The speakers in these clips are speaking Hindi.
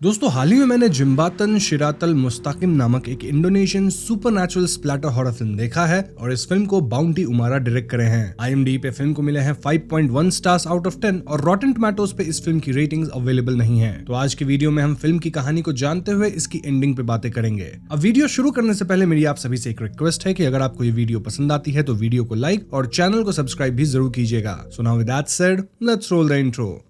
दोस्तों हाल ही में मैंने जिम्बातन शिरातल मुस्ताकिम नामक एक Indonesian supernatural splatter horror film देखा है और इस फिल्म को बाउंटी उमारा डायरेक्ट करे हैं। IMDb पे फिल्म को मिले हैं 5.1 स्टार्स आउट ऑफ 10 और रॉटेन टोमेटोज पे इस फिल्म की रेटिंग्स अवेलेबल नहीं है। तो आज की वीडियो में हम फिल्म की कहानी को जानते हुए इसकी एंडिंग पे बातें करेंगे। अब वीडियो शुरू करने से पहले मेरी आप सभी से एक रिक्वेस्ट है कि अगर आपको ये वीडियो पसंद आती है तो वीडियो को लाइक और चैनल को सब्सक्राइब भी जरूर कीजिएगा। So now with that said, let's roll the intro.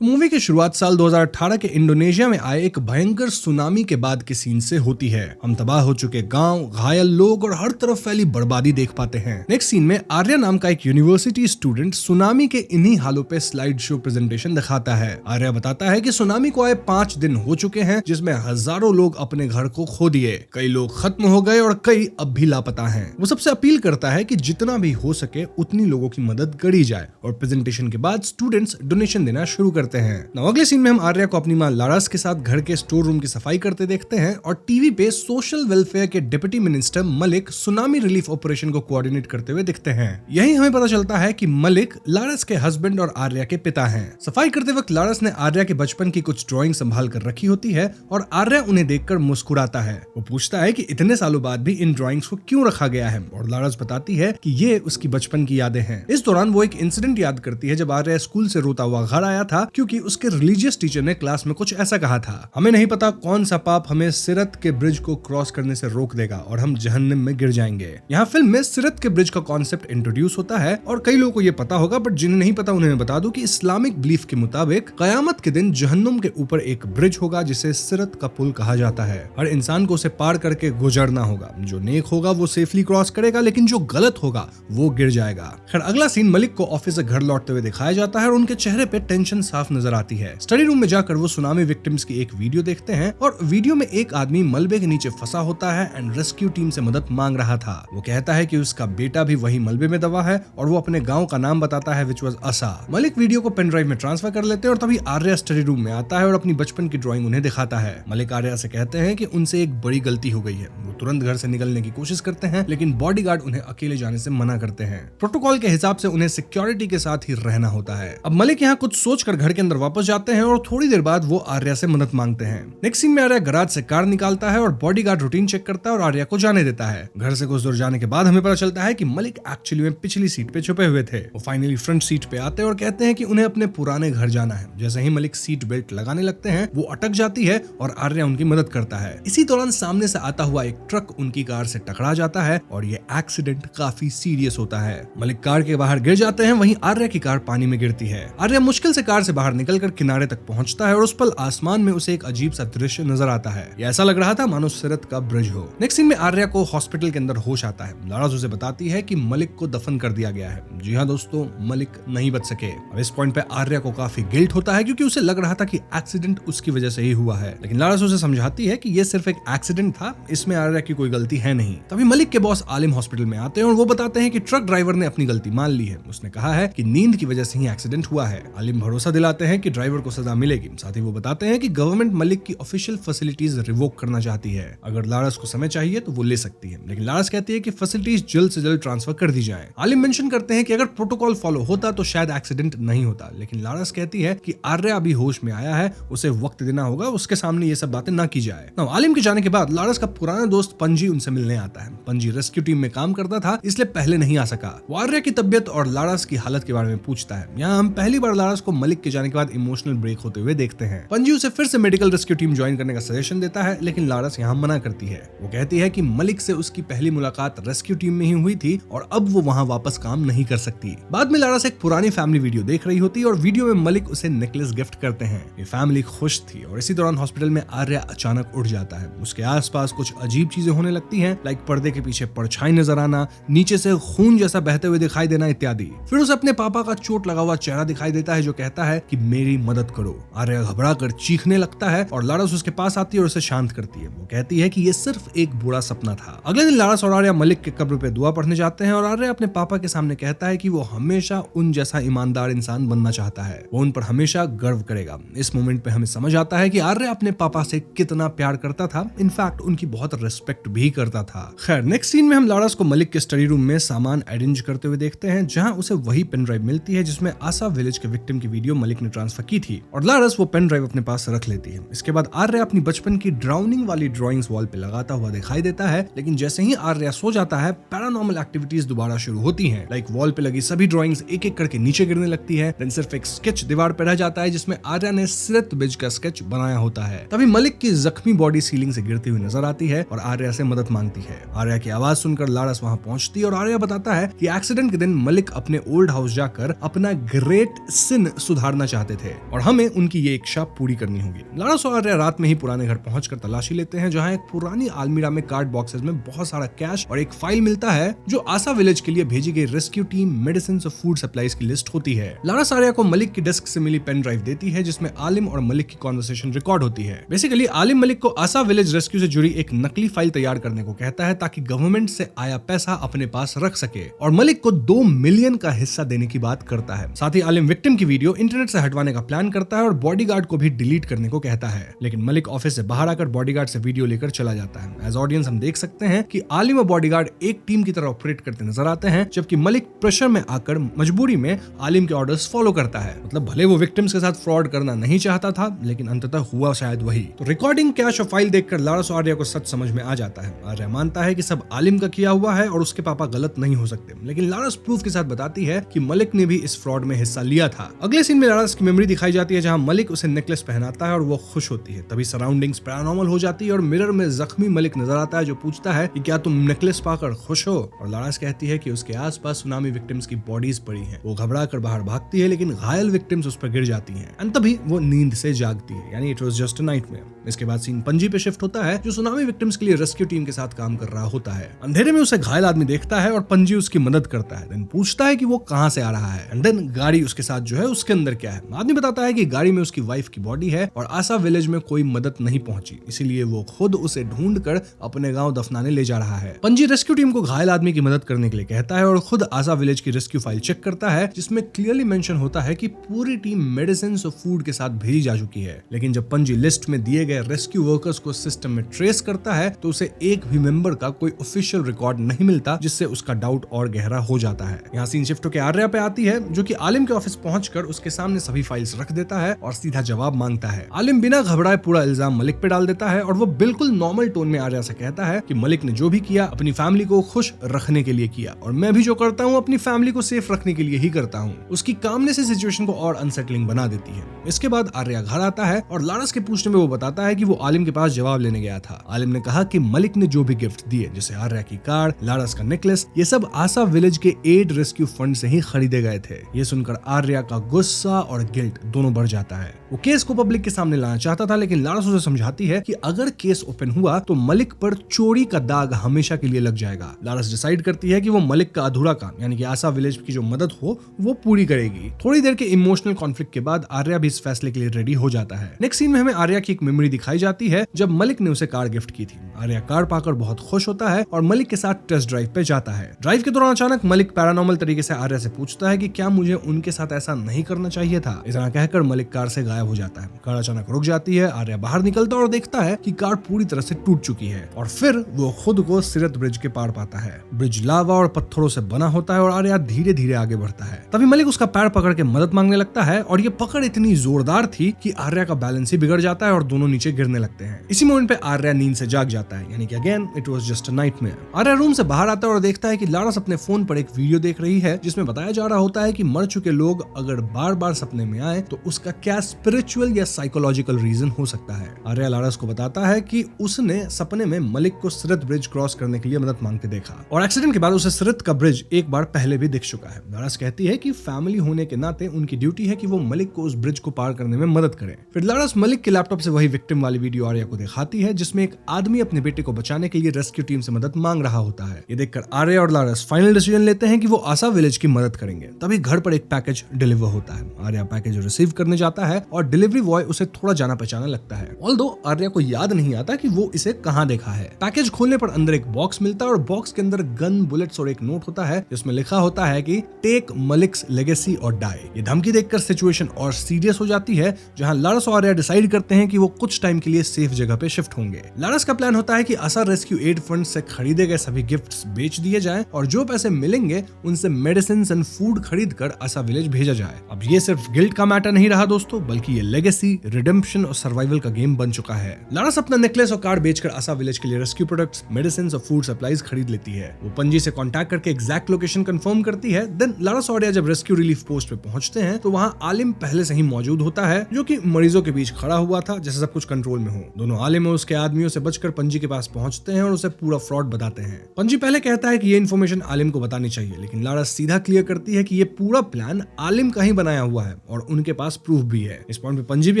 तो मूवी की शुरुआत साल 2018 के इंडोनेशिया में आए एक भयंकर सुनामी के बाद के सीन से होती है। हम तबाह हो चुके गांव, घायल लोग और हर तरफ फैली बर्बादी देख पाते हैं। नेक्स्ट सीन में आर्या नाम का एक यूनिवर्सिटी स्टूडेंट सुनामी के इन्हीं हालों पे स्लाइड शो प्रेजेंटेशन दिखाता है। आर्या बताता है कि सुनामी को आए 5 दिन हो चुके हैं, जिसमें हजारों लोग अपने घर को खो दिए, कई लोग खत्म हो गए और कई अब भी लापता हैं। वो सबसे अपील करता है कि जितना भी हो सके उतनी लोगों की मदद करी जाए और प्रेजेंटेशन के बाद स्टूडेंट्स डोनेशन देना शुरू करते हैं। अगले सीन में हम आर्या को अपनी मां लारास के साथ घर के स्टोर रूम की सफाई करते देखते हैं और टीवी पे सोशल वेलफेयर के deputy minister Malik tsunami relief operation को कोऑर्डिनेट करते हुए दिखते हैं। यही हमें पता चलता है कि मलिक लारास के हस्बैंड और आर्या के पिता हैं। सफाई करते वक्त लारास ने आर्या के बचपन की कुछ ड्राइंग संभाल कर रखी होती है और आर्या उन्हें देखकर मुस्कुराता है। वो पूछता है कि इतने सालों बाद भी इन ड्राइंग्स को क्यों रखा गया है और लारास बताती है कि ये उसकी बचपन की यादें हैं। इस दौरान वो एक इंसिडेंट याद करती है जब आर्या स्कूल से रोता हुआ घर आया था क्योंकि उसके रिलीजियस टीचर ने क्लास में कुछ ऐसा कहा था, हमें नहीं पता कौन सा पाप हमें सिरत के ब्रिज को क्रॉस करने से रोक देगा और हम जहन्नम में गिर जाएंगे। यहाँ फिल्म में सिरत के ब्रिज का कॉन्सेप्ट इंट्रोड्यूस होता है और कई लोगों को ये पता होगा, बट जिन्हें नहीं पता उन्हें मैं बता दूं कि इस्लामिक बिलीफ के मुताबिक कयामत के दिन जहन्नुम के ऊपर एक ब्रिज होगा जिसे सिरत का पुल कहा जाता है। हर इंसान को उसे पार करके गुजरना होगा। जो नेक होगा वो सेफली क्रॉस करेगा, लेकिन जो गलत होगा वो गिर जाएगा। खैर अगला सीन मलिक को ऑफिस से घर लौटते हुए दिखाया जाता है और उनके चेहरे पे टेंशन साफ नजर आती है। स्टडी रूम में जाकर वो सुनामी विक्टिम्स की एक वीडियो देखते हैं और वीडियो में एक आदमी मलबे के नीचे फंसा होता है एंड रेस्क्यू टीम से मदद मांग रहा था। वो कहता है कि उसका बेटा भी वही मलबे में दबा है और वो अपने गांव का नाम बताता है विच वाज असा। मलिक वीडियो को पेन ड्राइव में ट्रांसफर कर लेते हैं और तभी आर्या स्टडी रूम में आता है और अपनी बचपन की ड्राइंग उन्हें दिखाता है। मलिक आर्या से कहते हैं कि उनसे एक बड़ी गलती हो गई है। वो तुरंत घर से निकलने की कोशिश करते हैं, लेकिन बॉडीगार्ड उन्हें अकेले जाने से मना करते हैं। प्रोटोकॉल के हिसाब से उन्हें सिक्योरिटी के साथ ही रहना होता है। अब मलिक यहाँ कुछ सोचकर घर के अंदर वापस जाते हैं और थोड़ी देर बाद वो आर्या से मदद मांगते हैं। नेक्स्ट सीन में आर्या गराज से कार निकालता है और बॉडीगार्ड रूटीन चेक करता है और आर्या को जाने देता है। घर से कुछ दूर जाने के बाद हमें पता चलता है कि मलिक एक्चुअली में पिछली सीट पे छुपे हुए थे। वो फाइनली फ्रंट सीट पे आते हैं और कहते हैं कि उन्हें अपने पुराने घर जाना है। जैसे ही मलिक सीट बेल्ट लगाने लगते हैं वो अटक जाती है और आर्या उनकी मदद करता है। इसी दौरान सामने से आता हुआ एक ट्रक उनकी कार से टकरा जाता है और ये एक्सीडेंट काफी सीरियस होता है। मलिक कार के बाहर गिर जाते हैं, वहीं आर्या की कार पानी में गिरती है। आर्या मुश्किल से कार से बाहर निकलकर किनारे तक पहुंचता है और उस पल आसमान में उसे एक अजीब सा दृश्य नजर आता है। ये ऐसा लग रहा था मानो सिरत का ब्रिज हो। नेक्स्ट सीन में आर्या को हॉस्पिटल के अंदर होश आता है। लारास उसे बताती है कि मलिक को दफन कर दिया गया है। जी हाँ दोस्तों, मलिक नहीं बच सके। अब इस पॉइंट पे आर्या को काफी गिल्ट होता है क्योंकि उसे लग रहा था कि एक्सीडेंट उसकी वजह से ही हुआ है, लेकिन लारास उसे समझाती है कि ये सिर्फ एक एक्सीडेंट था, इसमें आर्या की कोई गलती है नहीं। तभी मलिक के बॉस आलिम हॉस्पिटल में आते हैं और वो बताते हैं कि ट्रक ड्राइवर ने अपनी गलती मान ली है। उसने कहा है कि नींद की वजह से ही एक्सीडेंट हुआ है। आलिम भरोसा दिलाते हैं कि ड्राइवर को सजा मिलेगी। साथ ही वो बताते हैं कि गवर्नमेंट मलिक की ऑफिशियल फैसिलिटीज रिवोक करना चाहती है। अगर लारास को समय चाहिए तो वो ले सकती है, लेकिन लारास कहती है कि फैसिलिटीज जल्द से जल्द ट्रांसफर कर दी जाए। आलिम मेंशन करते हैं कि अगर प्रोटोकॉल फॉलो होता तो शायद एक्सीडेंट नहीं होता, लेकिन लारास कहती है कि आर्या अभी होश में आया है, उसे वक्त देना होगा, उसके सामने ये सब बातें ना की जाए। आलिम के जाने के बाद लारास का पुराना दोस्त पंजी उनसे मिलने आता है। पंजी रेस्क्यू टीम में काम करता था, इसलिए पहले नहीं आ सका। वो आर्या की तबियत और लारास की हालत के बारे में पूछता है। यहाँ हम पहली बार लारास को मलिक के जाने के बाद इमोशनल ब्रेक होते हुए देखते हैं। पंजी उसे फिर से मेडिकल रेस्क्यू टीम ज्वाइन करने का सजेशन देता है, लेकिन लारास यहाँ मना करती है। वो कहती है कि मलिक से उसकी पहली मुलाकात रेस्क्यू टीम में ही हुई थी और अब वो वहाँ वापस काम नहीं कर सकती। बाद में लारास एक पुरानी फैमिली वीडियो देख रही होती है और वीडियो में मलिक उसे नेकलेस गिफ्ट करते हैं। ये फैमिली खुश थी और इसी दौरान हॉस्पिटल में आर्या अचानक उठ जाता है। उसके आसपास कुछ अजीब चीजें होने लगती हैं, लाइक पर्दे के पीछे परछाई नजर आना, नीचे से खून जैसा बहते हुए दिखाई देना इत्यादि। फिर उसे अपने पापा का चोट लगा हुआ चेहरा दिखाई देता है जो कहता है कि कि मेरी मदद करो। आर्या घबरा कर चीखने लगता है और लारस उसके पास आती है और उसे शांत करती है। वो कहती है कि ये सिर्फ एक बुरा सपना था। अगले दिन लारस और आर्या मलिक के कब्र पे दुआ पढ़ने जाते हैं और आर्या अपने पापा के सामने कहता है कि वो हमेशा उन जैसा ईमानदार इंसान बनना चाहता है, वो उन पर हमेशा गर्व करेगा। इस मोमेंट पे हमें समझ आता है कि आर्या अपने पापा से कितना प्यार करता था, इनफैक्ट उनकी बहुत रिस्पेक्ट भी करता था। खैर, नेक्स्ट सीन में हम लारस को मलिक के स्टडी रूम में सामान अरेंज करते हुए देखते हैं, जहां उसे वही पेन ड्राइव मिलती है जिसमें आसा विलेज के विक्टिम की वीडियो मलिक ने ट्रांसफर की थी और लारस वो पेन ड्राइव अपने पास रख लेती है। इसके बाद आर्या अपनी बचपन की ड्राउनिंग वाली ड्राइंग्स वॉल पे लगाता हुआ दिखाई देता है, लेकिन जैसे ही आर्या सो जाता है पैरानॉर्मल एक्टिविटीज दोबारा शुरू होती हैं। लाइक वॉल पे लगी सभी ड्राइंग्स एक एक करके नीचे गिरने लगती है। देन सिर्फ एक स्केच दीवार पे रह जाता है जिसमें आर्या ने सिरत ब्रिज का स्केच बनाया होता है। तभी मलिक की जख्मी बॉडी सीलिंग से गिरती हुई नजर आती है और आर्या से मदद मांगती है। आर्या की आवाज सुनकर लारस वहां पहुंचती है और आर्या बताता है कि एक्सीडेंट के दिन मलिक अपने ओल्ड हाउस जाकर अपना ग्रेट सिन सुधारना चाहते थे और हमें उनकी ये इच्छा पूरी करनी होगी। लारस और आर्या रात में ही पुराने घर पहुंचकर तलाशी लेते हैं, जहां एक पुरानी अलमीरा में कार्ड बॉक्सेस में बहुत सारा कैश और एक फाइल मिलता है जो आसा विलेज के लिए भेजी गई रेस्क्यू टीम, मेडिसिन और फूड सप्लाईज की लिस्ट होती है। लारस आर्या को मलिक की डेस्क से मिली पेन ड्राइव देती है जिसमें आलिम और मलिक की कॉन्वर्सेशन रिकॉर्ड होती है। बेसिकली आलिम मलिक को आसा विलेज रेस्क्यू से जुड़ी एक नकली फाइल तैयार करने को कहता है ताकि गवर्नमेंट से आया पैसा अपने पास रख सके और मलिक को 2 मिलियन का हिस्सा देने की बात करता है। साथ ही आलिम विक्टिम की वीडियो इंटरनेट से हटवाने का प्लान करता है और बॉडीगार्ड को भी डिलीट करने को कहता है, लेकिन मलिक ऑफिस से बाहर आकर बॉडीगार्ड से वीडियो लेकर चला जाता है। एज ऑडियंस हम देख सकते हैं कि आलिम और बॉडीगार्ड एक टीम की तरह ऑपरेट करते नजर आते हैं, जबकि मलिक प्रेशर में आकर मजबूरी में आलिम के ऑर्डर्स फॉलो करता है। मतलब भले वो विक्टिम्स के साथ फ्रॉड करना नहीं चाहता था, लेकिन अंततः हुआ शायद वही। तो रिकॉर्डिंग, कैश और फाइल देखकर लारस और आर्या को सच समझ में आ जाता है। आर्या मानता है कि सब आलिम का किया हुआ है और उसके पापा गलत नहीं हो सकते, लेकिन लारस प्रूफ के साथ बताती है कि मलिक ने भी इस फ्रॉड में हिस्सा लिया था। अगले सीन में लारस की मेमोरी दिखाई जाती है जहां मलिक उसे नेकलेस पहनाता है और वो खुश होती है। तभी सराउंडिंग्स पैरानॉर्मल हो जाती है और मिरर में जख्मी मलिक नजर आता है जो पूछता है कि क्या तुम नेकलेस पाकर खुश हो, और लारस कहती है कि उसके आसपास सुनामी विक्टिम्स की बॉडीज पड़ी हैं। वो घबरा कर बाहर भागती है, लेकिन घायल विक्टिम्स उस पर गिर जाती हैं और तभी वो नींद से जागती है, यानी it was just a nightmare. इसके बाद सीन पंजी पे शिफ्ट होता है जो सुनामी विक्टिम्स के लिए रेस्क्यू टीम के साथ काम कर रहा होता है। अंधेरे में उसे घायल आदमी देखता है और पंजी उसकी मदद करता है। देन पूछता है कि वो कहां से आ रहा है एंड देन गाड़ी उसके साथ जो है उसके अंदर क्या है। आदमी बताता है कि गाड़ी में उसकी वाइफ की बॉडी है और आसा विलेज में कोई मदद नहीं पहुंची, इसीलिए वो खुद उसे ढूंढ कर अपने गांव दफनाने ले जा रहा है। पंजी रेस्क्यू टीम को घायल आदमी की मदद करने के लिए कहता है और खुद आसा विलेज की रेस्क्यू फाइल चेक करता है जिसमें क्लियरली मेंशन होता है कि पूरी टीम मेडिसिन और फूड के साथ भेजी जा चुकी है। लेकिन जब पंजी लिस्ट में दिए गए रेस्क्यू वर्कर्स को सिस्टम में ट्रेस करता है तो उसे एक भी मेंबर का कोई ऑफिशियल रिकॉर्ड नहीं मिलता, जिससे उसका डाउट और गहरा हो जाता है। यहाँ सीन शिफ्ट होकर आर्या पे आती है जो कि आलिम के ऑफिस पहुंचकर उसके सामने सभी फाइल्स रख देता है और सीधा जवाब मांगता है। आलिम बिना घबराए पूरा इल्जाम मलिक पे डाल देता है और वो बिल्कुल नॉर्मल टोन में आर्या से कहता है कि मलिक ने जो भी किया अपनी फैमिली को खुश रखने के लिए किया और मैं भी जो करता हूँ अपनी फैमिली को सेफ रखने के लिए ही करता हूँ। उसकी कामनेस इस सिचुएशन को और अनसेटलिंग बना देती है। इसके बाद आर्या घर आता है और लारस के पूछने में वो बताता है कि वो आलिम के पास जवाब लेने गया था। आलिम ने कहा कि मलिक ने जो भी गिफ्ट दिए, जैसे आर्या की कार, लारस का नेकलेस, ये सब आसा विलेज के एड रेस्क्यू फंड से ही खरीदे गए थे। ये सुनकर आर्या का गुस्सा और गिल्ट दोनों बढ़ जाता है। वो केस को पब्लिक के सामने लाना चाहता था, लेकिन लारस उसे समझाती है कि अगर केस ओपन हुआ तो मलिक पर चोरी का दाग हमेशा के लिए लग जाएगा। लारस डिसाइड करती है कि वो मलिक का अधूरा काम यानी कि आसा विलेज की जो मदद हो वो पूरी करेगी। थोड़ी देर के इमोशनल कॉन्फ्लिक्ट के बाद आर्या भी इस फैसले के लिए रेडी हो जाता है। नेक्स्ट सीन में हमें आर्या की एक मेमोरी दिखाई जाती है जब मलिक ने उसे कार गिफ्ट की थी। आर्या कार पाकर बहुत खुश होता है और मलिक के साथ टेस्ट ड्राइव पे जाता है। ड्राइव के दौरान अचानक मलिक पैरानॉर्मल तरीके से आर्या से पूछता है कि क्या मुझे उनके साथ ऐसा नहीं करना चाहिए था। इतना कहकर मलिक कार से गायब हो जाता है। कार अचानक रुक जाती है। आर्या बाहर निकलता है और देखता है कि कार पूरी तरह से टूट चुकी है और फिर वो खुद को सिरत ब्रिज के पार पाता है। ब्रिज लावा और पत्थरों से बना होता है और आर्या धीरे धीरे आगे बढ़ता है। तभी मलिक उसका पैर पकड़ के मदद मांगने लगता है और ये पकड़ इतनी जोरदार थी कि आर्या का बैलेंस ही बिगड़ जाता है और दोनों नीचे गिरने लगते हैं। इसी मोमेंट पे आर्या नींद से जाग जाता है, यानी कि again it was just a nightmare. Arya room से बाहर आता है और देखता है कि लारस अपने फोन पर एक वीडियो देख रही है जिसमें बताया जा रहा होता है कि मर चुके लोग अगर बार बार सपने में आए तो उसका क्या स्पिरिचुअल या साइकोलॉजिकल रीजन हो सकता है। आर्या लारस को बताता है कि उसने सपने में मलिक को सिरत ब्रिज क्रॉस करने के लिए मदद मांगते देखा और एक्सीडेंट के बाद उसे सिरत का ब्रिज एक बार पहले भी दिख चुका है। लारस कहती है कि फैमिली होने के नाते उनकी ड्यूटी है कि वो मलिक को उस ब्रिज को पार करने में मदद करे। फिर लारस मलिक के लैपटॉप से वही विक्टिम वाली वीडियो आर्या को दिखाती है जिसमें एक आदमी अपने बेटे को बचाने के लिए रेस्क्यू टीम से मदद मांग रहा होता है। ये देखकर आर्या और लारस फाइनल डिसीजन लेते हैं कि वो आसा विलेज की मदद करेंगे। तभी घर पर एक पैकेज डिलीवर होता है। आर्या पैकेज रिसीव करने जाता है और डिलीवरी बॉय उसे थोड़ा जाना पहचाना लगता है। ऑल्दो आर्या को याद नहीं आता कि वो इसे कहां देखा है। पैकेज खोलने पर अंदर एक बॉक्स मिलता है और बॉक्स के अंदर गन, बुलेट्स और एक नोट होता है जिसमें लिखा होता है कि टेक मलिक्स लेगेसी और डाई। ये धमकी देखकर सिचुएशन और सीरियस हो जाती है, जहां लारस और आर्या डिसाइड करते हैं कि वो कुछ टाइम के लिए सेफ जगह पे शिफ्ट होंगे। लारस का प्लान होता है कि आसा रेस्क्यू एड फंड से खरीदे गए सभी गिफ्ट्स बेच दिए जाएं और जो पैसे मिलेंगे उनसे मेडिसिन एंड फूड खरीद कर आसा विलेज भेजा जाए। अब ये सिर्फ गिल्ट का मैटर नहीं रहा दोस्तों, बल्कि ये लेगेसी, रिडेम्पशन और सर्वाइवल का गेम बन चुका है। लारस अपना नेकलेस और कार्ड बेचकर आसा विलेज के लिए रेस्क्यू प्रोडक्ट्स, मेडिसिन और फूड सप्लाईज खरीद लेती है। वो पंजी से कांटेक्ट करके एग्जैक्ट लोकेशन कंफर्म करती है। देन लारस और आर्या जब रेस्क्यू रिलीफ पोस्ट पे पहुंचते हैं तो वहां आलिम पहले से ही मौजूद होता है, जो कि मरीजों के बीच खड़ा हुआ था जैसे सब कुछ कंट्रोल में हो। दोनों आलिम और उसके आदमियों से बचकर पंजी के पास पहुंचते हैं और उसे पूरा फ्रॉड बताते हैं। पंजी पहले कहता है कि ये इन्फॉर्मेशन आलिम को बतानी चाहिए, लेकिन लारस सीधा क्लियर करती है कि ये पूरा प्लान आलिम का ही बनाया हुआ है और उनके पास प्रूफ भी है। इस पॉइंट पे पंजी भी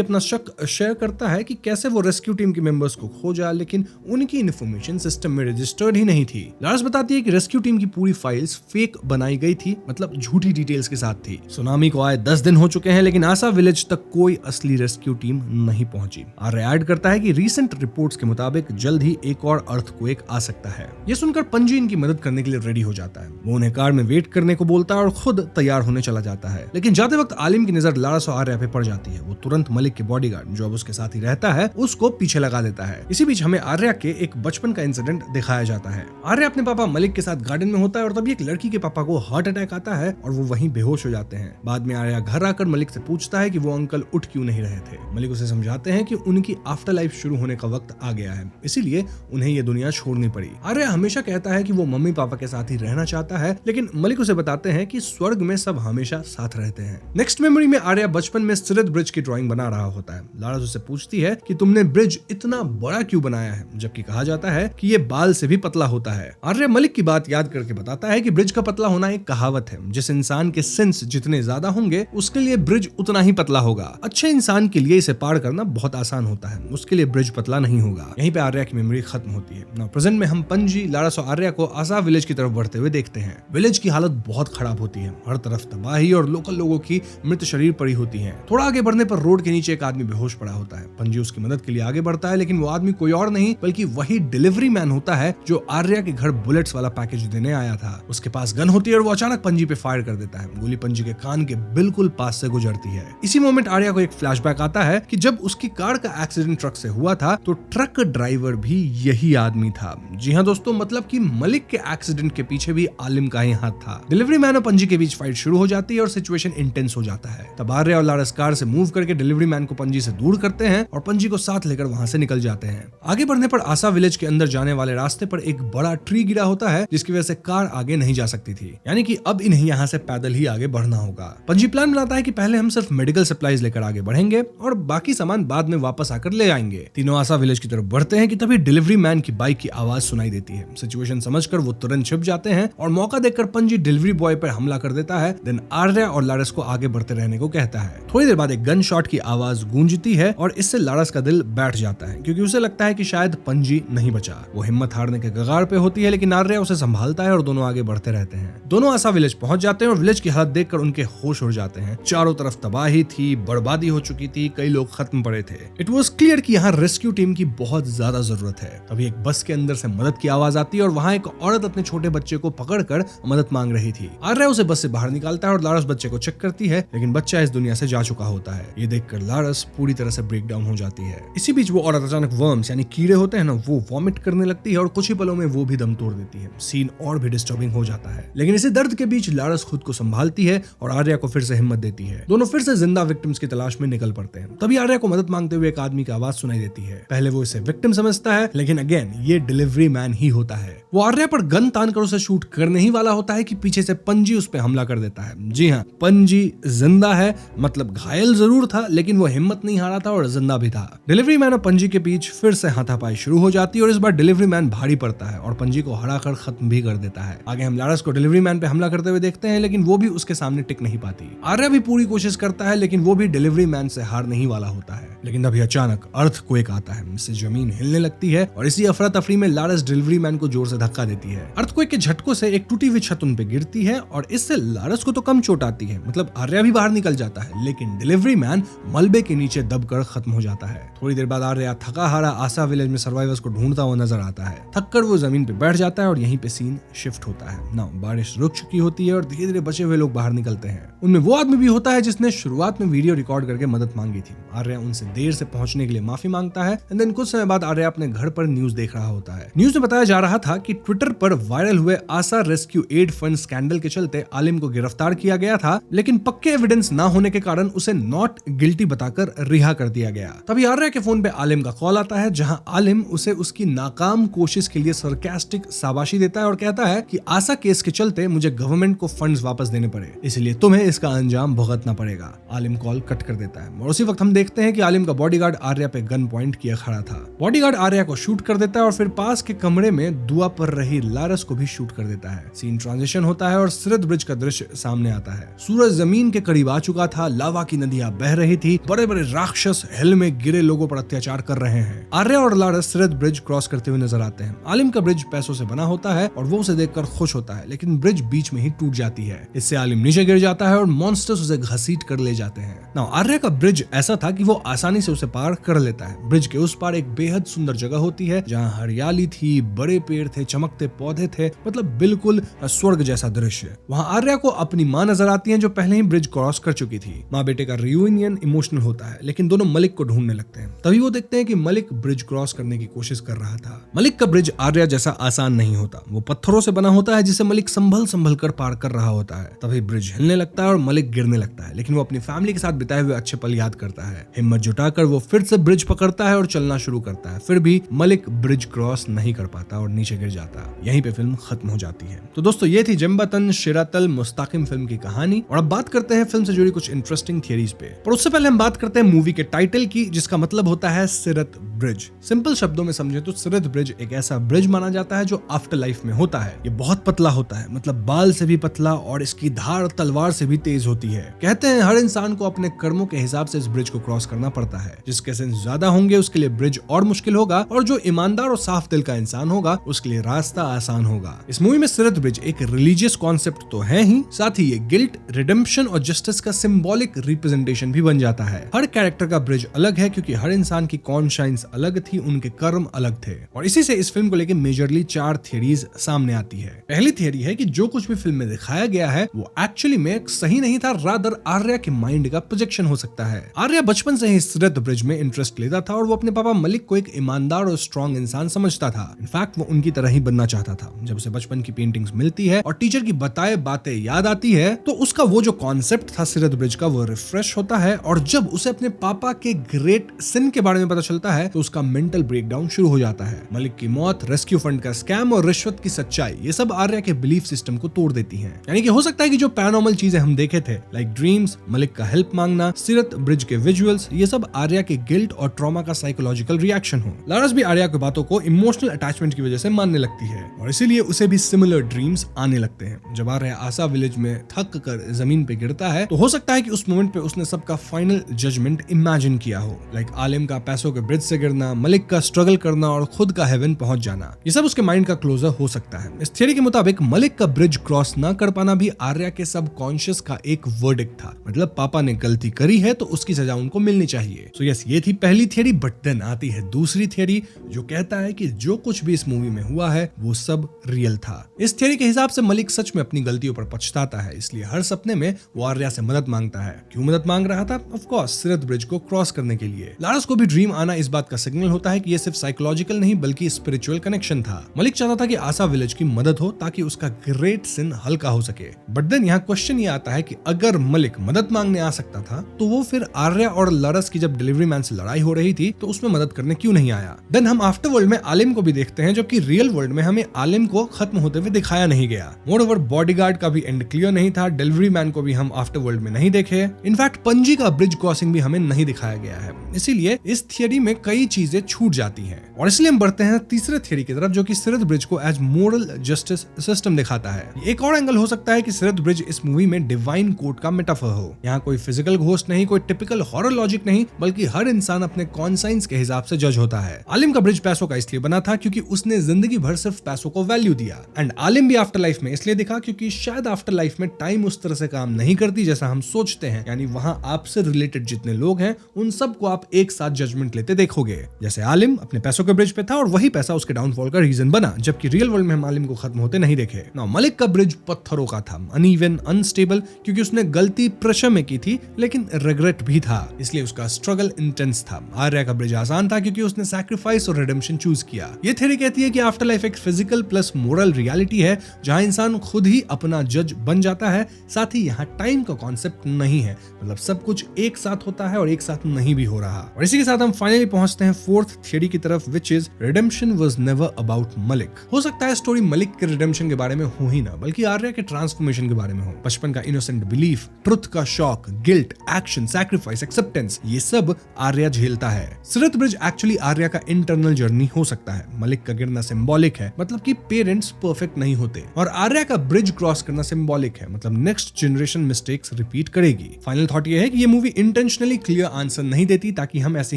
अपना शक शेयर करता है कि कैसे वो रेस्क्यू टीम के मेंबर्स को खोजा, लेकिन उनकी इन्फॉर्मेशन सिस्टम में रजिस्टर्ड ही नहीं थी। लारस बताती है कि रेस्क्यू टीम की पूरी फाइल्स फेक बनाई गई थी, मतलब झूठी डिटेल्स के साथ थी। सुनामी को आए 10 दिन हो चुके हैं, लेकिन आसा विलेज तक कोई असली रेस्क्यू टीम नहीं पहुंची। आर्या ऐड करता है कि रीसेंट रिपोर्ट्स के मुताबिक जल्द ही एक और अर्थक्वेक आ सकता है। ये सुनकर पंजी इनकी मदद करने के लिए रेडी हो जाता है। वो उन्हें कार में वेट करने को बोलता है और खुद तैयार होने चला जाता है, लेकिन जाते वक्त आलिम की नजर लारस और आर्या पे पड़ जाती है। वो तुरंत मलिक के बॉडीगार्ड, जो अब उसके साथ ही रहता है, उसको पीछे लगा देता है। इसी बीच हमें आर्या के एक बचपन का इंसिडेंट दिखाया जाता है। आर्या अपने पापा मलिक के साथ गार्डन में होता है और तभी एक लड़की के पापा को हार्ट अटैक आता है और वो वहीं बेहोश हो जाते हैं। बाद में आर्या घर आकर मलिक से पूछता है कि वो अंकल उठ क्यों नहीं रहे थे। मलिक उसे समझाते हैं कि उनकी आफ्टर लाइफ शुरू होने का वक्त आ गया है, इसीलिए उन्हें ये दुनिया छोड़नी पड़ी। आर्या हमेशा कहता है कि वो मम्मी पापा के साथ ही रहना चाहता है, लेकिन मलिक उसे बताते हैं कि स्वर्ग में सब हमेशा साथ रहते हैं। नेक्स्ट मेमोरी में आर्या बचपन में सिरत ब्रिज की ड्राइंग बना रहा होता है। लारस उसे पूछती है कि तुमने ब्रिज इतना बड़ा क्यों बनाया है, जबकि कहा जाता है कि ये बाल से भी पतला होता है। आर्या मलिक की बात याद करके बताता है कि ब्रिज का पतला होना एक कहावत है, जिस इंसान के सेंस जितने ज्यादा होंगे उसके लिए ब्रिज उतना ही पतला होगा। अच्छे इंसान के लिए इसे पार करना बहुत आसान होता है, उसके लिए ब्रिज पतला नहीं होगा। यहीं पे आर्या की मेमोरी खत्म होती है। नाउ प्रेजेंट में हम पंजी, लारस और आर्या को आसा विलेज की तरफ बढ़ते हुए देखते हैं। विलेज की हालत बहुत खराब होती है, हर तरफ तबाही और लोकल लोगों की मृत शरीर पड़ी होती है। थोड़ा आगे बढ़ने पर रोड के नीचे एक आदमी बेहोश पड़ा होता है। पंजी उसकी मदद के लिए आगे बढ़ता है, लेकिन वो आदमी कोई और नहीं बल्कि वही डिलीवरी मैन होता है जो आर्या के घर बुलेट्स वाला पैकेज देने आया था। उसके पास गन होती है और वो अचानक पंजी पे फायर कर देता है। गोली पंजी के कान के बिल्कुल पास से गुजरती है। इसी मोमेंट आर्या को एक फ्लैशबैक आता है कि जब उसकी कार का एक्सीडेंट ट्रक से हुआ था तो ट्रक ड्राइवर भी यही आदमी था। जी हाँ दोस्तों, मतलब कि मलिक के एक्सीडेंट के पीछे भी आलिम का ही हाथ था। डिलीवरी मैन और पंजी के बीच फाइट शुरू हो जाती है और सिचुएशन इंटेंस हो जाता है। तब आर्या और लारस कार से मूव करके डिलीवरी मैन को पंजी से दूर करते हैं और पंजी को साथ लेकर वहां से निकल जाते हैं। आगे बढ़ने पर आसा विलेज के अंदर जाने वाले रास्ते पर एक बड़ा ट्री गिरा होता है, जिसकी वजह से कार आगे नहीं जा सकती थी, यानी कि अब इन्हें यहाँ से पैदल ही आगे बढ़ना होगा। पंजी प्लान बनाता है कि पहले हम सिर्फ मेडिकल सप्लाईज लेकर आगे बढ़ेंगे और बाकी सामान बाद में वापस आकर ले आएंगे। तीनों आसा विलेज की तरफ बढ़ते हैं कि तभी डिलीवरी मैन की बाइक की आवाज सुनाई देती है। सिचुएशन समझकर वो तुरंत छिप जाते हैं और मौका देखकर पंजी डिलीवरी बॉय पर हमला कर देता है। देन आर्या और लारस को आगे बढ़ते रहने को कहता है। थोड़ी देर बाद एक गन शॉट की आवाज गूंजती है और इससे लारस का दिल बैठ जाता है, क्योंकि उसे लगता है कि शायद पंजी नहीं बचा। वो हिम्मत हारने के कगार पे होती है, लेकिन आर्या उसे संभालता है और दोनों आगे बढ़ते रहते हैं। दोनों आसा विलेज पहुंच जाते हैं और विलेज की हालत देखकर उनके होश उड़ जाते हैं। चारों तरफ तबाही थी, बर्बादी हो चुकी थी, कई लोग खत्म पड़े थे। इट वाज क्लियर कि यहाँ रेस्क्यू टीम की बहुत ज्यादा जरूरत है। तभी एक बस के अंदर से मदद की आवाज आती है और वहाँ एक औरत अपने छोटे बच्चे को पकड़कर मदद मांग रही थी। आर्या उसे बस से बाहर निकालता है और लारस बच्चे को चेक करती है, लेकिन बच्चा इस दुनिया से जा चुका होता है। ये देखकर लारस पूरी तरह से ब्रेक डाउन हो जाती है। इसी बीच वो औरत अचानक वर्म्स यानी कीड़े होते हैं ना, वो वॉमिट करने लगती है और कुछ ही पलों में वो भी दम तोड़ देती है। सीन और भी डिस्टर्बिंग हो जाता है, लेकिन इसी दर्द के बीच लारस खुद को संभालती है और आर्या को फिर से हिम्मत देती है। दोनों फिर से जिंदा विक्टिम्स की तलाश में निकल पड़ते हैं। तभी आर्या को मदद मांगते हुए एक आदमी की आवाज सुनाई देती है। पहले वो इसे विक्टिम समझता है, लेकिन अगेन ये डिलीवरी मैन ही होता है। वो आर्या पर गन तान कर उसे शूट करने ही वाला होता है कि पीछे से पंजी उस पर हमला कर देता है। जी हाँ, पंजी जिंदा है, मतलब घायल जरूर था, लेकिन वो हिम्मत नहीं हारा था और जिंदा भी था। डिलीवरी मैन और पंजी के बीच फिर से हाथापाई शुरू हो जाती है और इस बार डिलीवरी मैन भारी पड़ता है और पंजी को हराकर खत्म भी कर देता है। आगे हम लारस को डिलीवरी मैन पे हमला करते हुए देखते हैं, लेकिन वो भी उसके सामने टिक नहीं पाती। आर्या भी पूरी कोशिश करता है, लेकिन वो भी डिलीवरी मैन से हार नहीं वाला होता है। लेकिन अभी अचानक अर्थक्वेक आता है, इससे जमीन हिलने लगती है और इसी अफरा तफरी में लारस डिलीवरी मैन को जोर से धक्का देती है। अर्थक्वेक के झटकों से एक टूटी हुई छत उन पे गिरती है और इससे लारस को तो कम चोट आती है, मतलब आर्या भी बाहर निकल जाता है, लेकिन डिलीवरी मैन मलबे के नीचे दबकर खत्म हो जाता है। थोड़ी देर बाद आर्या थका हारा आशा विलेज में सर्वाइवर्स को ढूंढता हुआ नजर आता है। थककर वो जमीन पे बैठ जाता है और यहीं पे सीन शिफ्ट होता है। नाउ बारिश रुक चुकी होती है और धीरे धीरे बचे हुए लोग बाहर निकलते हैं। उनमें वो आदमी भी होता है जिसने शुरुआत में वीडियो रिकॉर्ड करके मदद मांगी थी। आर्या उनसे देर से पहुंचने के लिए माफी मांगता है एंड देन कुछ समय बाद आर्या अपने घर पर न्यूज देख रहा होता है। न्यूज में बताया जा रहा था कि ट्विटर पर वायरल हुए आशा रेस्क्यू एड फंड स्कैंडल के चलते आलिम को गिरफ्तार किया गया था, लेकिन पक्के एविडेंस ना होने के कारण उसे नॉट गिल्टी बताकर रिहा कर दिया गया। तभी आर्या के फोन पे आलिम का कॉल आता है, जहां आलिम उसे उसकी नाकाम कोशिश के लिए सरकास्टिक शाबाशी देता है और कहता है कि आशा केस के चलते मुझे गवर्नमेंट को फंड्स वापस देने पड़े, इसलिए तुम्हें इसका अंजाम भुगतना पड़ेगा। आलिम कॉल कट कर देता है और उसी वक्त हम देखते हैं कि आलिम का बॉडीगार्ड आर्या पे गन पॉइंट किया खड़ा था। बॉडीगार्ड आर्या को शूट कर देता है और फिर पास के कमरे में दुआ पर रही लारस को भी शूट कर देता है। सीन ट्रांजिशन होता है और सिरत ब्रिज का दृश्य सामने आता है। सूरज जमीन के करीब आ चुका था, लावा की नदियां बह रही थी, बड़े बड़े राक्षस हिल में गिरे लोगों पर अत्याचार कर रहे हैं। आर्या और लारस सिरत ब्रिज क्रॉस करते हुए नजर आते हैं। आलिम का ब्रिज पैसों से बना होता है और वो उसे देखकर खुश होता है, लेकिन ब्रिज बीच में ही टूट जाती है। इससे आलिम नीचे गिर जाता है और मॉन्स्टर्स उसे घसीट कर ले जाते हैं। नाउ आर्या का ब्रिज ऐसा था कि वो आसानी से उसे पार कर लेता है। ब्रिज के उस पार एक बेहद सुंदर जगह होती है, जहाँ हरियाली थी, बड़े पेड़ थे, चमकते पौधे थे, मतलब बिल्कुल स्वर्ग जैसा दृश्य। वहाँ आर्या को अपनी माँ नजर आती है, जो पहले ही ब्रिज क्रॉस कर चुकी थी। माँ बेटे का रियूनियन इमोशनल होता है, लेकिन दोनों मलिक को ढूंढने लगते हैं। तभी वो देखते हैं कि मलिक ब्रिज क्रॉस करने की कोशिश कर रहा था। मलिक का ब्रिज आर्या जैसा आसान नहीं होता, वो पत्थरों से बना होता है जिसे मलिक संभल संभल कर पार कर रहा होता है। तभी ब्रिज हिलने लगता है और मलिक गिरने लगता है, लेकिन वो अपनी फैमिली के साथ बिताए हुए अच्छे पल याद करता है। हिम्मत जुटाकर वो फिर से ब्रिज पकड़ता है और चलना शुरू करता है। फिर भी मलिक ब्रिज क्रॉस नहीं कर पाता और नीचे गिर जाता। यहीं पे फिल्म खत्म हो जाती है। तो दोस्तों, ये थी जंबातन शिरातल मुस्ताकिम फिल्म की कहानी। और अब बात करते हैं फिल्म से जुड़ी कुछ इंटरेस्टिंग थियरीज पे। पर उससे पहले हम बात करते हैं मूवी के टाइटल की, जिसका मतलब होता है सिरत ब्रिज। सिंपल शब्दों में समझे तो सिरत ब्रिज एक ऐसा ब्रिज माना जाता है जो आफ्टर लाइफ में होता है। ये बहुत पतला होता है, मतलब बाल से भी पतला, और इसकी धार तलवार से भी तेज होती है। कहते हैं हर इंसान को अपने कर्मों के हिसाब से इस ब्रिज को क्रॉस करना पड़ता है। जिसके सेंस ज्यादा होंगे उसके लिए ब्रिज और मुश्किल होगा, और जो ईमानदार और साफ दिल का इंसान होगा उसके लिए रास्ता आसान होगा। इस मूवी में सिरत ब्रिज एक रिलीजियस कॉन्सेप्ट तो है ही, साथ ही ये गिल्ट, रिडेम्पशन और जस्टिस का सिंबॉलिक रिप्रेजेंटेशन भी बन जाता है। हर कैरेक्टर का ब्रिज अलग है, क्योंकि हर इंसान की कॉन्शियंस अलग थी, उनके कर्म अलग थे। और इसी से इस फिल्म को लेकर मेजरली 4 थियरीज सामने आती है। पहली थियरी है कि जो कुछ भी फिल्म में दिखाया गया है वो एक्चुअली में सही नहीं था, रादर आर्या के माइंड का प्रोजेक्शन हो सकता है। आर्या बचपन से ही सिरत ब्रिज में इंटरेस्ट लेता था और वो अपने पापा मलिक को एक ईमानदार और स्ट्रॉन्ग इंसान समझता था। इनफैक्ट वो उनकी तरह ही बनना चाहता था। जब उसे बचपन की पेंटिंग्स मिलती है और टीचर की बताए बातें याद आती है, तो उसका वो जो कॉन्सेप्ट था सिरत ब्रिज का वो रिफ्रेश होता है। और जब उसे अपने पापा के ग्रेट सिन के बारे में पता चलता है तो उसका मेंटल ब्रेकडाउन शुरू हो जाता है। मलिक की मौत, रेस्क्यू फंड का स्कैम और रिश्वत की सच्चाई, ये सब आर्या के बिलीफ सिस्टम को तोड़ देती हैं। यानी कि हो सकता है कि जो पैरानॉर्मल चीजें हम देखे थे, लाइक ड्रीम्स, मलिक का हेल्प मांगना, सिरत ब्रिज के विजुअल्स, ये सब आर्या के गिल्ट और ट्रॉमा का साइकोलॉजिकल रिएक्शन हो। लारस भी आर्या की बातों को इमोशनल अटैचमेंट की वजह से मानने लगती है और इसीलिए उसे भी सिमिलर ड्रीम्स आने लगते हैं। जब आर्या आशा विलेज में थक कर जमीन पे गिरता है तो हो सकता है कि उस मोमेंट पे उसने सबका फाइनल जजमेंट इमेजिन किया हो, लाइक आलिम का पैसों के ब्रिज से गिरना, मलिक का स्ट्रगल करना और खुद का हेवन पहुंच जाना। ये सब उसके माइंड का क्लोजर हो सकता है। इस थियरी के मुताबिक मलिक का ब्रिज क्रॉस ना कर पाना भी आर्या के सबकॉन्शियस का एक वर्डिक्ट था, मतलब पापा ने गलती करी है तो उसकी सजा उनको मिलनी चाहिए। सो यस, ये थी पहली थियरी। बट देन आती है दूसरी थियरी जो कहता है कि जो कुछ भी इस मूवी में हुआ है वो सब रियल था। इस थियरी के हिसाब से मलिक सच में अपनी गलतियों पर पछताता है, इसलिए हर सपने में वो आर्या से मदद मांगता है। क्यों मदद मांग रहा था? ऑफ कोर्स सिरत ब्रिज को क्रॉस करने के लिए। लारस को भी ड्रीम आना इस बात का सिग्नल होता है कि ये सिर्फ साइकोलॉजिकल नहीं बल्कि स्पिरिचुअल कनेक्शन था। मलिक चाहता था कि आशा विलेज की मदद हो ताकि उसका ग्रेट सिन हल्का हो सके। बट देन यहाँ क्वेश्चन ये आता है कि अगर मलिक मदद मांगने आ सकता था तो वो फिर आर्या और लारस की जब डिलीवरी मैन से लड़ाई हो रही थी तो उसमें मदद करने क्यों नहीं आया? देन हम आफ्टर वर्ल्ड में आलिम को भी देखते हैं, जबकि रियल वर्ल्ड में हमें आलिम को खत्म होते हुए दिखाया नहीं गया। मोर ओवर बॉडीगार्ड का भी एंड क्लियर नहीं था, डिलीवरी मैन को भी हम आफ्टर वर्ल्ड में नहीं देखे। इनफैक्ट पंजी का ब्रिज क्रॉसिंग भी हमें नहीं दिखाया गया है। इसीलिए इस थियरी में कई चीजें छूट जाती हैं और इसलिए हम बढ़ते हैं तीसरे थियरी की तरफ, जो कि सिरत ब्रिज को एज मोरल जस्टिस सिस्टम दिखाता है। एक और एंगल हो सकता है कि सिरत ब्रिज इस मूवी में डिवाइन कोड का मेटाफर हो। यहाँ कोई फिजिकल घोस्ट नहीं, कोई टिपिकल हॉरर लॉजिक नहीं, बल्कि हर इंसान अपने कॉन्साइंस के हिसाब से जज होता है। आलिम का ब्रिज पैसों का इसलिए बना था क्योंकि उसने जिंदगी भर सिर्फ पैसों को वैल्यू दिया। एंड आलिम भी आफ्टर लाइफ में इसलिए दिखा क्योंकि शायद आफ्टर लाइफ में टाइम उस तरह से काम नहीं करती जैसा हम सोचते हैं। यानी वहां आपसे रिलेटेड जितने लोग हैं उन सबको आप एक साथ जजमेंट लेते देखोगे। जैसे आलिम अपने पैसों के ब्रिज पे था और वही पैसा उसके डाउनफॉल का रीजन बना, जबकि रियल वर्ल्ड में हम आलिम को खत्म होते नहीं देखे। नाउ मलिक का ब्रिज पत्थरों का था, अनइवन, अनस्टेबल, क्योंकि उसने गलती प्रेशर में की थी लेकिन रिग्रेट भी था, इसलिए उसका स्ट्रगल इंटेंस था। आर्या का ब्रिज आसान था क्योंकि उसने सैक्रिफाइस और रिडेम्पशन चूज किया। ये थ्योरी कहती है कि आफ्टर लाइफ एक फिजिकल प्लस मोरल रियलिटी है जहां इंसान खुद ही अपना जज बन जाता है। साथ ही यहाँ टाइम का कॉन्सेप्ट नहीं है, मतलब सब कुछ एक साथ होता है और एक साथ नहीं भी हो रहा। और इसी के साथ हम फाइनली पहुंचते हैं फोर्थ थ्योरी की तरफ, which is redemption was never about Malik. हो सकता है स्टोरी मलिक के रिडेम्पशन के बारे में हो ही ना, बल्कि आर्या के ट्रांसफॉर्मेशन के बारे में हो। बचपन का इनोसेंट बिलीफ, ट्रुथ का shock, guilt, action, sacrifice, acceptance, ये सब आर्या झेलता है। सिरत ब्रिज एक्चुअली आर्या का इंटरनल जर्नी हो सकता है। मलिक का गिरना सिंबॉलिक है, मतलब कि पेरेंट्स परफेक्ट नहीं होते, और आर्या का ब्रिज क्रॉस करना सिंबॉलिक है, मतलब नेक्स्ट जनरेशन मिस्टेक्स रिपीट करेगी। फाइनल थॉट ये है कि ये मूवी इंटेंशनली क्लियर आंसर नहीं देती ताकि हम ऐसे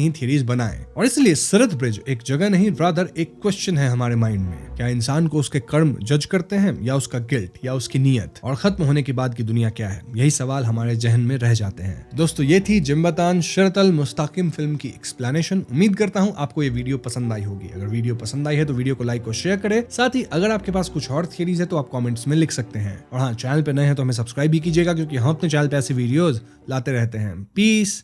ही थ्योरीज बनाएं, और इसलिए सिरत ब्रिज एक जगह नहीं, रादर एक क्वेश्चन है हमारे माइंड में। क्या इंसान को उसके कर्म जज करते हैं, या उसका गिल्ट, या उसकी नीयत, और खत्म होने के बाद की दुनिया क्या है? यही सवाल हमारे जहन में रह जाते हैं। दोस्तों, ये थी जिम्बतान शरतल मुस्ताकिम फिल्म की एक्सप्लेनेशन। उम्मीद करता हूँ आपको ये वीडियो पसंद आई होगी। अगर वीडियो पसंद आई है तो वीडियो को लाइक और शेयर करें। साथ ही अगर आपके पास कुछ और थ्योरीज है तो आप कमेंट्स में लिख सकते हैं। और हाँ, चैनल पे नए हैं तो हमें सब्सक्राइब भी कीजिएगा, क्योंकि हम अपने चैनल पे ऐसी वीडियोस लाते रहते हैं। पीस।